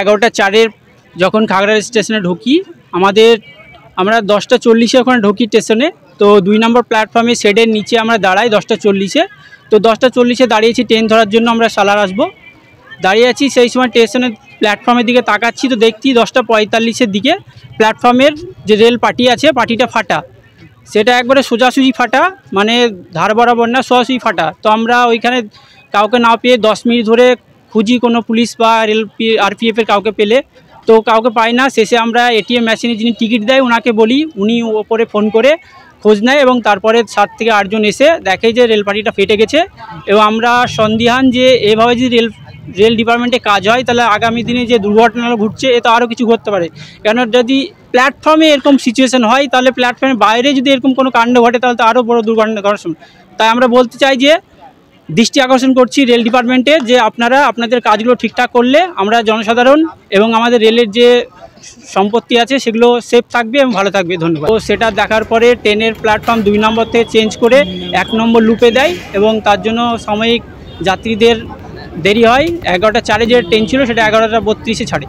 11টা 4-এ যখন খাগড়াছড়ি স্টেশনে ঢুকি, আমরা 10টা 40-এ ওখানে ঢুকি স্টেশনে। তো 2 নম্বর প্ল্যাটফর্মে শেডের নিচে আমরা দাঁড়াই 10টা 40-এ। তো 10টা 40-এ দাঁড়িয়েছি ট্রেন ধরার জন্য, আমরা সালার আসবো দাঁড়িয়ে আছি। সেই সময় স্টেশনের প্ল্যাটফর্মের দিকে তাকাচ্ছি, তো দেখছি 10টা 45-এর দিকে প্ল্যাটফর্মের যে রেল পাটি আছে, পাটিটা ফাটা। সেটা একবারে সোজাসুজি ফাটা, মানে ধার বরাবর না, সোজাসুজি ফাটা। তো আমরা ওইখানে কাউকে না পেয়ে 10 মিনিট ধরে খুঁজি, কোনো পুলিশ বা আরপিএফের কাউকে পেলে, তো কাউকে পাই না। শেষে আমরা এটিএম মেশিনে যিনি টিকিট দেয় ওনাকে বলি, উনি ওপরে ফোন করে খোঁজ নেয় এবং তারপরে 7 থেকে 8 জন এসে দেখে যে রেলপাটিটা ফেটে গেছে। এবং আমরা সন্দিহান যে এভাবে যদি রেল ডিপার্টমেন্টে কাজ হয় তাহলে আগামী দিনে যে দুর্ঘটনাগুলো ঘটছে এ তো আরও কিছু ঘটতে পারে। কেন যদি প্ল্যাটফর্মে এরকম সিচুয়েশন হয়, তাহলে প্ল্যাটফর্মের বাইরে যদি এরকম কোনো কাণ্ড ঘটে তাহলে তো আরও বড় দুর্ঘটনা ঘটার সম্ভব। তাই আমরা বলতে চাই যে দৃষ্টি আকর্ষণ করছি রেল ডিপার্টমেন্টে, যে আপনারা আপনাদের কাজগুলো ঠিকঠাক করলে আমরা জনসাধারণ এবং আমাদের রেলের যে সম্পত্তি আছে সেগুলো সেফ থাকবে এবং ভালো থাকবে। ধন্যবাদ। তো সেটা দেখার পরে ট্রেনের প্ল্যাটফর্ম 2 নম্বর থেকে চেঞ্জ করে 1 নম্বর লুপে দেয় এবং তার জন্য সাময়িক যাত্রীদের দেরি হয়। 11টা 4-এ যে ট্রেন ছিল সেটা 11টা 32-এ ছাড়ে।